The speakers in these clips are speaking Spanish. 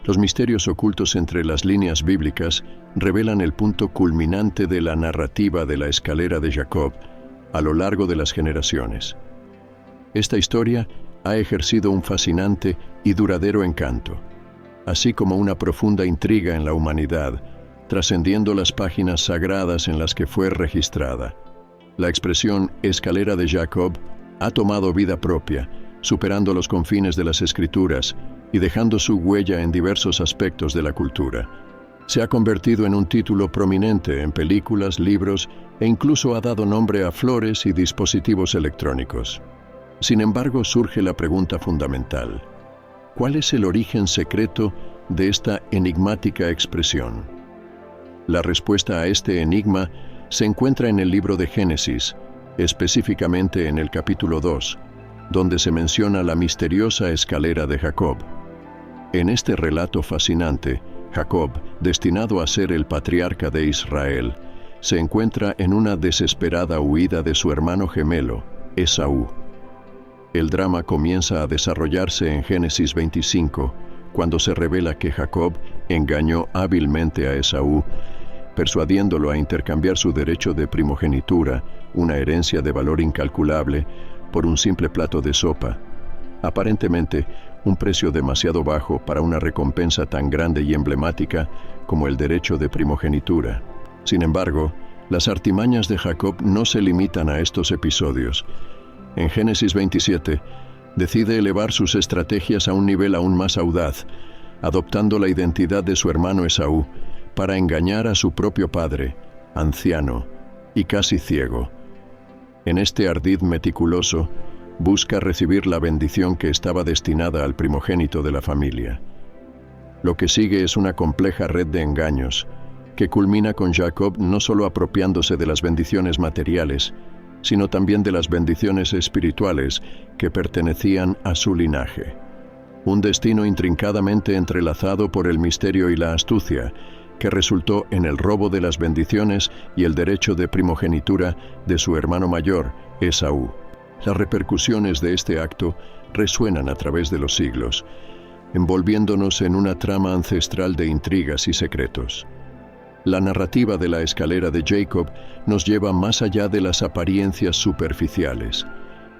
Los misterios ocultos entre las líneas bíblicas revelan el punto culminante de la narrativa de la escalera de Jacob a lo largo de las generaciones. Esta historia ha ejercido un fascinante y duradero encanto, así como una profunda intriga en la humanidad, trascendiendo las páginas sagradas en las que fue registrada. La expresión escalera de Jacob ha tomado vida propia, superando los confines de las Escrituras y dejando su huella en diversos aspectos de la cultura. Se ha convertido en un título prominente en películas, libros e incluso ha dado nombre a flores y dispositivos electrónicos. Sin embargo, surge la pregunta fundamental: ¿cuál es el origen secreto de esta enigmática expresión? La respuesta a este enigma se encuentra en el libro de Génesis, específicamente en el capítulo 2, donde se menciona la misteriosa escalera de Jacob. En este relato fascinante, Jacob, destinado a ser el patriarca de Israel, se encuentra en una desesperada huida de su hermano gemelo, Esaú. El drama comienza a desarrollarse en Génesis 25, cuando se revela que Jacob engañó hábilmente a Esaú, persuadiéndolo a intercambiar su derecho de primogenitura, una herencia de valor incalculable, por un simple plato de sopa. Aparentemente, un precio demasiado bajo para una recompensa tan grande y emblemática como el derecho de primogenitura. Sin embargo, las artimañas de Jacob no se limitan a estos episodios. En Génesis 27, decide elevar sus estrategias a un nivel aún más audaz, adoptando la identidad de su hermano Esaú para engañar a su propio padre, anciano y casi ciego. En este ardid meticuloso, busca recibir la bendición que estaba destinada al primogénito de la familia. Lo que sigue es una compleja red de engaños, que culmina con Jacob no solo apropiándose de las bendiciones materiales, sino también de las bendiciones espirituales que pertenecían a su linaje. Un destino intrincadamente entrelazado por el misterio y la astucia, que resultó en el robo de las bendiciones y el derecho de primogenitura de su hermano mayor, Esaú. Las repercusiones de este acto resuenan a través de los siglos, envolviéndonos en una trama ancestral de intrigas y secretos. La narrativa de la escalera de Jacob nos lleva más allá de las apariencias superficiales,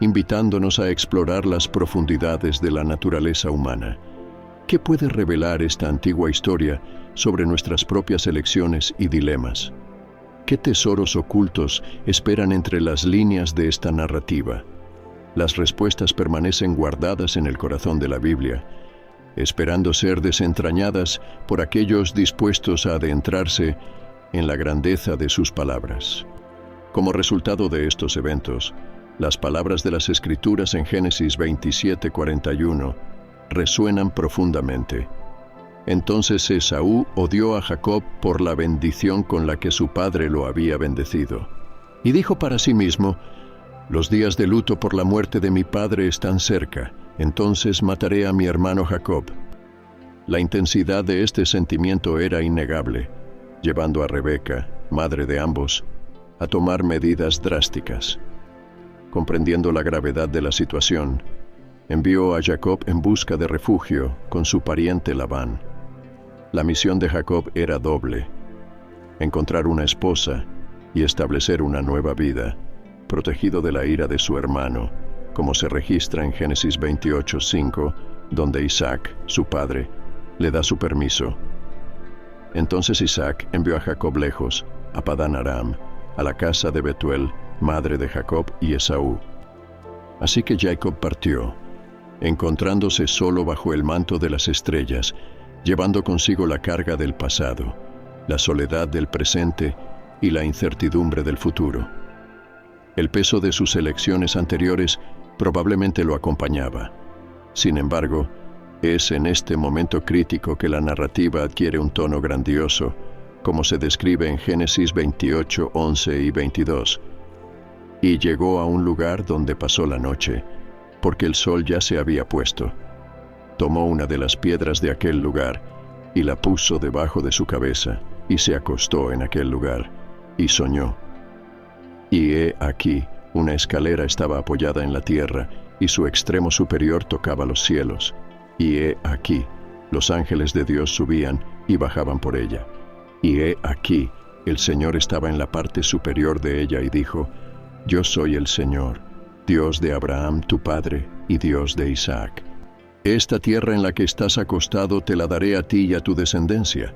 invitándonos a explorar las profundidades de la naturaleza humana. ¿Qué puede revelar esta antigua historia sobre nuestras propias elecciones y dilemas? ¿Qué tesoros ocultos esperan entre las líneas de esta narrativa? Las respuestas permanecen guardadas en el corazón de la Biblia, esperando ser desentrañadas por aquellos dispuestos a adentrarse en la grandeza de sus palabras. Como resultado de estos eventos, las palabras de las Escrituras en Génesis 27:41 resuenan profundamente. Entonces Esaú odió a Jacob por la bendición con la que su padre lo había bendecido. Y dijo para sí mismo: «Los días de luto por la muerte de mi padre están cerca, entonces mataré a mi hermano Jacob». La intensidad de este sentimiento era innegable, llevando a Rebeca, madre de ambos, a tomar medidas drásticas. Comprendiendo la gravedad de la situación, envió a Jacob en busca de refugio con su pariente Labán. La misión de Jacob era doble: encontrar una esposa y establecer una nueva vida, protegido de la ira de su hermano, como se registra en Génesis 28:5, donde Isaac, su padre, le da su permiso. Entonces Isaac envió a Jacob lejos, a Padán Aram, a la casa de Betuel, madre de Jacob y Esaú. Así que Jacob partió, encontrándose solo bajo el manto de las estrellas, llevando consigo la carga del pasado, la soledad del presente y la incertidumbre del futuro. El peso de sus elecciones anteriores probablemente lo acompañaba. Sin embargo, es en este momento crítico que la narrativa adquiere un tono grandioso, como se describe en Génesis 28, 11 y 22. Y llegó a un lugar donde pasó la noche, porque el sol ya se había puesto. Tomó una de las piedras de aquel lugar y la puso debajo de su cabeza, y se acostó en aquel lugar, y soñó. Y he aquí, una escalera estaba apoyada en la tierra, y su extremo superior tocaba los cielos. Y he aquí, Los ángeles de Dios subían y bajaban por ella. Y he aquí, el Señor estaba en la parte superior de ella y dijo: Yo soy el Señor, Dios de Abraham tu padre y Dios de Isaac. Esta tierra en la que estás acostado te la daré a ti y a tu descendencia.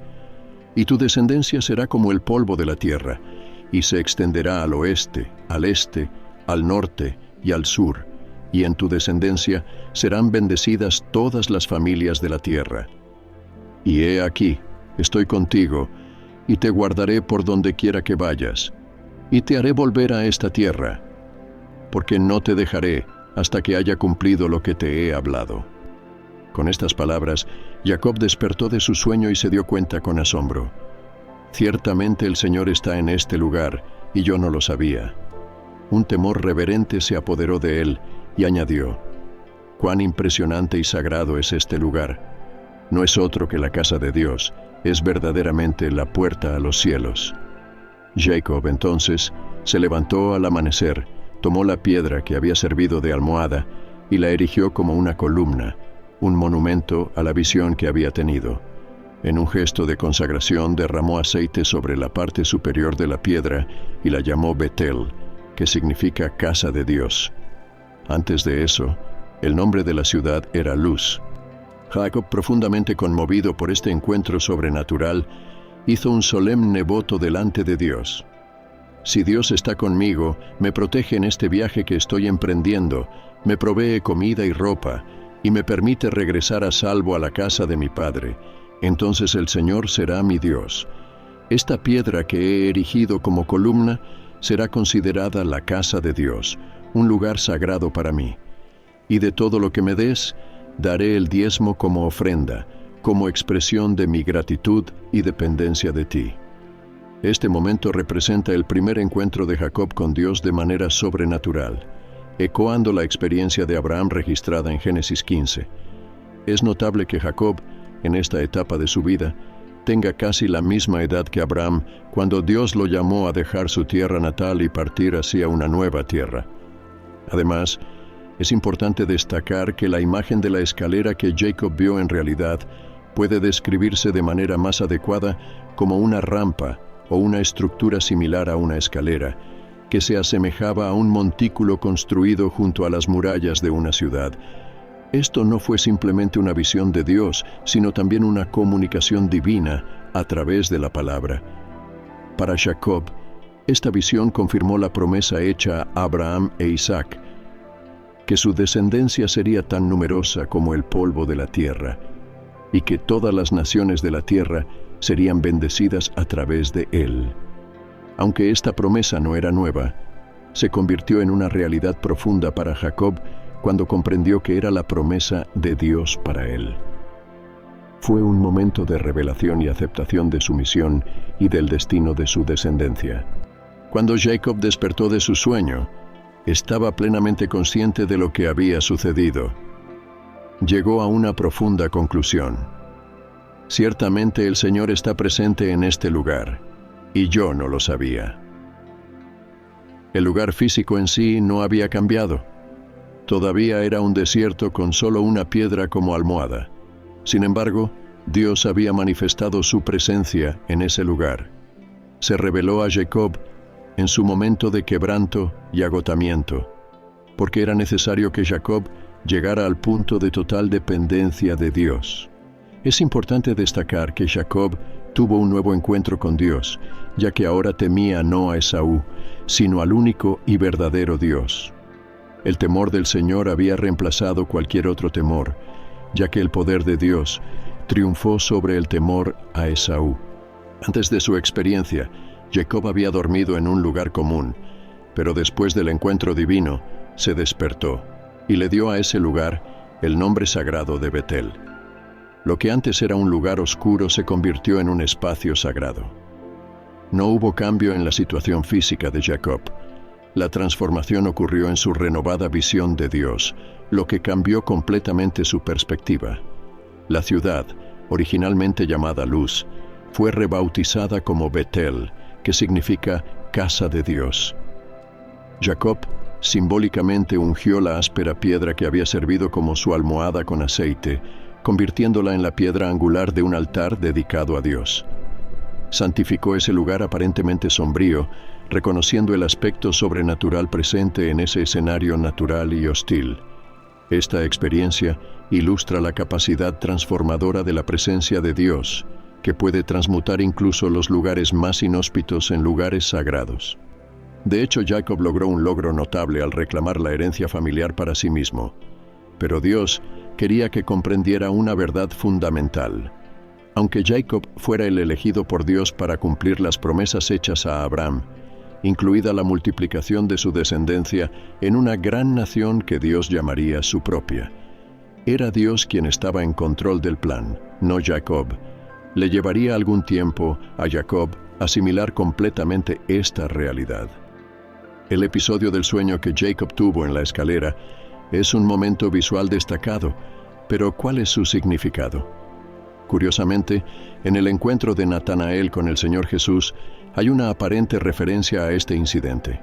Y tu descendencia será como el polvo de la tierra, y se extenderá al oeste, al este, al norte y al sur, y en tu descendencia serán bendecidas todas las familias de la tierra. Y he aquí, estoy contigo, y te guardaré por donde quiera que vayas, y te haré volver a esta tierra, porque no te dejaré hasta que haya cumplido lo que te he hablado. Con estas palabras, Jacob despertó de su sueño y se dio cuenta con asombro: Ciertamente el Señor está en este lugar, y yo no lo sabía. Un temor reverente se apoderó de él, y añadió: Cuán impresionante y sagrado es este lugar. No es otro que la casa de Dios, es verdaderamente la puerta a los cielos. Jacob entonces se levantó al amanecer, tomó la piedra que había servido de almohada y la erigió como una columna, un monumento a la visión que había tenido. En un gesto de consagración derramó aceite sobre la parte superior de la piedra y la llamó Betel, que significa casa de Dios. Antes de eso, el nombre de la ciudad era Luz. Jacob, profundamente conmovido por este encuentro sobrenatural, hizo un solemne voto delante de Dios. Si Dios está conmigo, me protege en este viaje que estoy emprendiendo, me provee comida y ropa, y me permite regresar a salvo a la casa de mi padre, entonces el Señor será mi Dios. Esta piedra que he erigido como columna será considerada la casa de Dios, un lugar sagrado para mí. Y de todo lo que me des, daré el diezmo como ofrenda, como expresión de mi gratitud y dependencia de ti. Este momento representa el primer encuentro de Jacob con Dios de manera sobrenatural, ecoando la experiencia de Abraham registrada en Génesis 15. Es notable que Jacob, en esta etapa de su vida, tenga casi la misma edad que Abraham cuando Dios lo llamó a dejar su tierra natal y partir hacia una nueva tierra. Además, es importante destacar que la imagen de la escalera que Jacob vio en realidad puede describirse de manera más adecuada como una rampa o una estructura similar a una escalera, que se asemejaba a un montículo construido junto a las murallas de una ciudad. Esto no fue simplemente una visión de Dios, sino también una comunicación divina a través de la palabra. Para Jacob, esta visión confirmó la promesa hecha a Abraham e Isaac, que su descendencia sería tan numerosa como el polvo de la tierra, y que todas las naciones de la tierra serían bendecidas a través de él. Aunque esta promesa no era nueva, se convirtió en una realidad profunda para Jacob cuando comprendió que era la promesa de Dios para él. Fue un momento de revelación y aceptación de su misión y del destino de su descendencia. Cuando Jacob despertó de su sueño, estaba plenamente consciente de lo que había sucedido. Llegó a una profunda conclusión: ciertamente el Señor está presente en este lugar, y yo no lo sabía. El lugar físico en sí no había cambiado. Todavía era un desierto con solo una piedra como almohada. Sin embargo, Dios había manifestado su presencia en ese lugar. Se reveló a Jacob en su momento de quebranto y agotamiento, porque era necesario que Jacob llegara al punto de total dependencia de Dios. Es importante destacar que Jacob tuvo un nuevo encuentro con Dios, ya que ahora temía no a Esaú, sino al único y verdadero Dios. El temor del Señor había reemplazado cualquier otro temor, ya que el poder de Dios triunfó sobre el temor a Esaú. Antes de su experiencia, Jacob había dormido en un lugar común, pero después del encuentro divino, se despertó y le dio a ese lugar el nombre sagrado de Betel. Lo que antes era un lugar oscuro se convirtió en un espacio sagrado. No hubo cambio en la situación física de Jacob. La transformación ocurrió en su renovada visión de Dios, lo que cambió completamente su perspectiva. La ciudad, originalmente llamada Luz, fue rebautizada como Betel, que significa casa de Dios. Jacob simbólicamente ungió la áspera piedra que había servido como su almohada con aceite, convirtiéndola en la piedra angular de un altar dedicado a Dios. Santificó ese lugar aparentemente sombrío, reconociendo el aspecto sobrenatural presente en ese escenario natural y hostil. Esta experiencia ilustra la capacidad transformadora de la presencia de Dios, que puede transmutar incluso los lugares más inhóspitos en lugares sagrados. De hecho, Jacob logró un logro notable al reclamar la herencia familiar para sí mismo. Pero Dios quería que comprendiera una verdad fundamental. Aunque Jacob fuera el elegido por Dios para cumplir las promesas hechas a Abraham, incluida la multiplicación de su descendencia en una gran nación que Dios llamaría su propia, era Dios quien estaba en control del plan, no Jacob. Le llevaría algún tiempo a Jacob asimilar completamente esta realidad. El episodio del sueño que Jacob tuvo en la escalera es un momento visual destacado, pero ¿cuál es su significado? Curiosamente, en el encuentro de Natanael con el Señor Jesús, hay una aparente referencia a este incidente.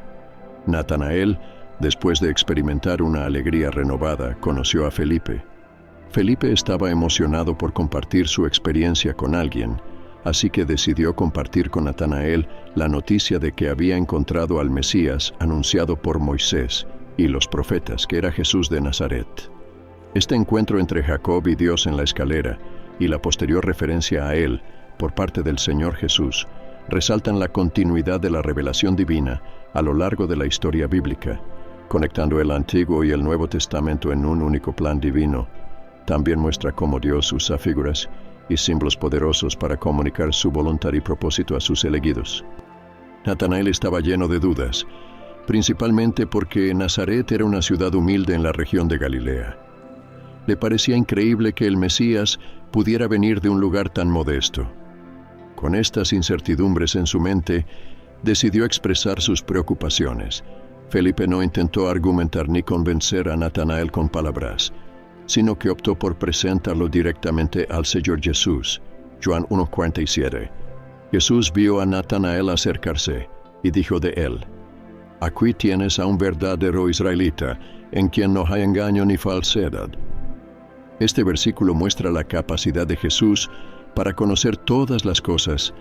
Natanael, después de experimentar una alegría renovada, conoció a Felipe. Felipe estaba emocionado por compartir su experiencia con alguien, así que decidió compartir con Natanael la noticia de que había encontrado al Mesías anunciado por Moisés y los profetas, que era Jesús de Nazaret. Este encuentro entre Jacob y Dios en la escalera y la posterior referencia a él por parte del Señor Jesús resaltan la continuidad de la revelación divina a lo largo de la historia bíblica, conectando el Antiguo y el Nuevo Testamento en un único plan divino. También muestra cómo Dios usa figuras y símbolos poderosos para comunicar su voluntad y propósito a sus elegidos. Natanael estaba lleno de dudas, principalmente porque Nazaret era una ciudad humilde en la región de Galilea. Le parecía increíble que el Mesías pudiera venir de un lugar tan modesto. Con estas incertidumbres en su mente, decidió expresar sus preocupaciones. Felipe no intentó argumentar ni convencer a Natanael con palabras, sino que optó por presentarlo directamente al Señor Jesús. Juan 1:47. Jesús vio a Natanael acercarse y dijo de él: «Aquí tienes a un verdadero israelita, en quien no hay engaño ni falsedad». Este versículo muestra la capacidad de Jesús para conocer todas las cosas,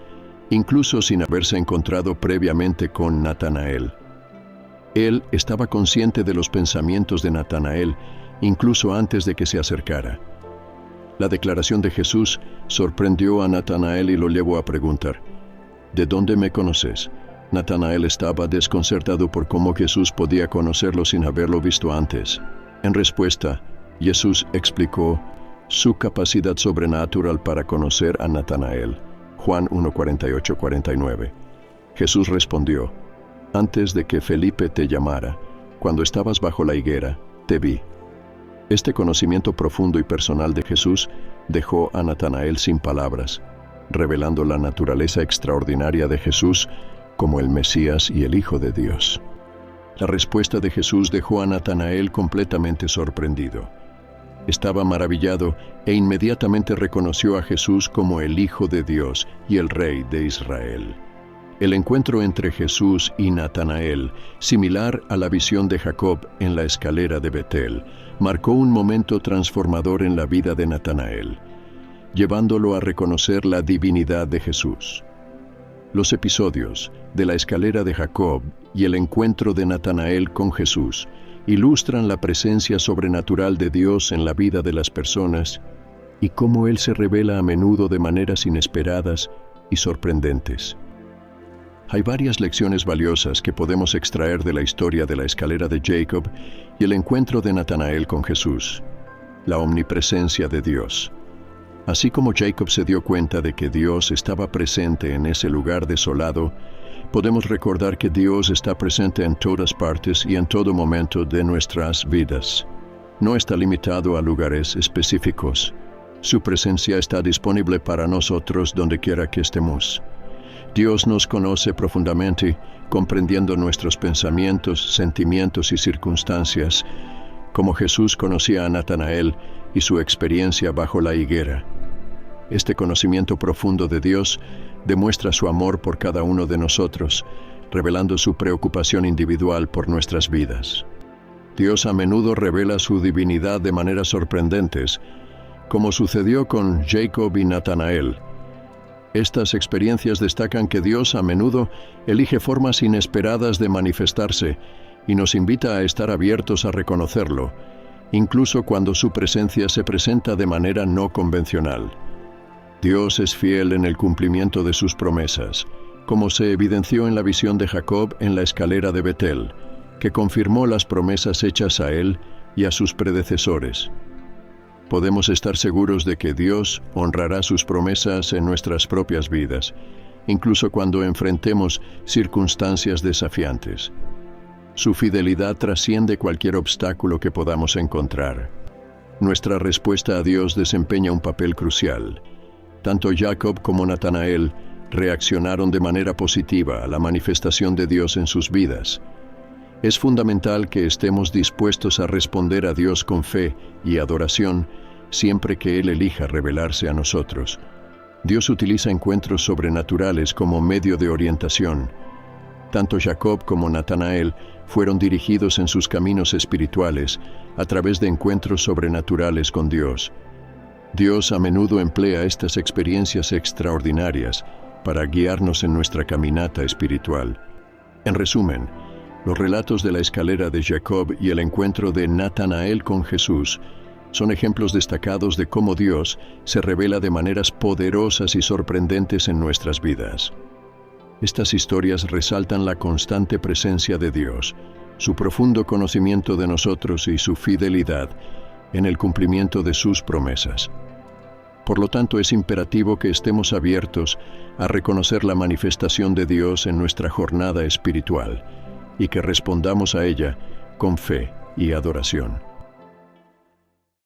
incluso sin haberse encontrado previamente con Natanael. Él estaba consciente de los pensamientos de Natanael, incluso antes de que se acercara. La declaración de Jesús sorprendió a Natanael y lo llevó a preguntar: «¿De dónde me conoces?». Natanael estaba desconcertado por cómo Jesús podía conocerlo sin haberlo visto antes. En respuesta, Jesús explicó su capacidad sobrenatural para conocer a Natanael. Juan 1:48-49. Jesús respondió: «Antes de que Felipe te llamara, cuando estabas bajo la higuera, te vi». Este conocimiento profundo y personal de Jesús dejó a Natanael sin palabras, revelando la naturaleza extraordinaria de Jesús como el Mesías y el Hijo de Dios. La respuesta de Jesús dejó a Natanael completamente sorprendido. Estaba maravillado e inmediatamente reconoció a Jesús como el Hijo de Dios y el Rey de Israel. El encuentro entre Jesús y Natanael, similar a la visión de Jacob en la escalera de Betel, marcó un momento transformador en la vida de Natanael, llevándolo a reconocer la divinidad de Jesús. Los episodios de la escalera de Jacob y el encuentro de Natanael con Jesús ilustran la presencia sobrenatural de Dios en la vida de las personas y cómo Él se revela a menudo de maneras inesperadas y sorprendentes. Hay varias lecciones valiosas que podemos extraer de la historia de la escalera de Jacob y el encuentro de Natanael con Jesús. La omnipresencia de Dios. Así como Jacob se dio cuenta de que Dios estaba presente en ese lugar desolado, podemos recordar que Dios está presente en todas partes y en todo momento de nuestras vidas. No está limitado a lugares específicos. Su presencia está disponible para nosotros donde quiera que estemos. Dios nos conoce profundamente, comprendiendo nuestros pensamientos, sentimientos y circunstancias, como Jesús conocía a Natanael y su experiencia bajo la higuera. Este conocimiento profundo de Dios demuestra su amor por cada uno de nosotros, revelando su preocupación individual por nuestras vidas. Dios a menudo revela su divinidad de maneras sorprendentes, Como sucedió con Jacob y Natanael, estas experiencias destacan que Dios a menudo elige formas inesperadas de manifestarse y nos invita a estar abiertos a reconocerlo, incluso cuando su presencia se presenta de manera no convencional. Dios es fiel en el cumplimiento de sus promesas, como se evidenció en la visión de Jacob en la escalera de Betel, que confirmó las promesas hechas a él y a sus predecesores. Podemos estar seguros de que Dios honrará sus promesas en nuestras propias vidas, incluso cuando enfrentemos circunstancias desafiantes. Su fidelidad trasciende cualquier obstáculo que podamos encontrar. Nuestra respuesta a Dios desempeña un papel crucial. Tanto Jacob como Natanael reaccionaron de manera positiva a la manifestación de Dios en sus vidas. Es fundamental que estemos dispuestos a responder a Dios con fe y adoración siempre que Él elija revelarse a nosotros. Dios utiliza encuentros sobrenaturales como medio de orientación. Tanto Jacob como Natanael fueron dirigidos en sus caminos espirituales a través de encuentros sobrenaturales con Dios. Dios a menudo emplea estas experiencias extraordinarias para guiarnos en nuestra caminata espiritual. En resumen, los relatos de la escalera de Jacob y el encuentro de Natanael con Jesús son ejemplos destacados de cómo Dios se revela de maneras poderosas y sorprendentes en nuestras vidas. Estas historias resaltan la constante presencia de Dios, su profundo conocimiento de nosotros y su fidelidad en el cumplimiento de sus promesas. Por lo tanto, es imperativo que estemos abiertos a reconocer la manifestación de Dios en nuestra jornada espiritual y que respondamos a ella con fe y adoración.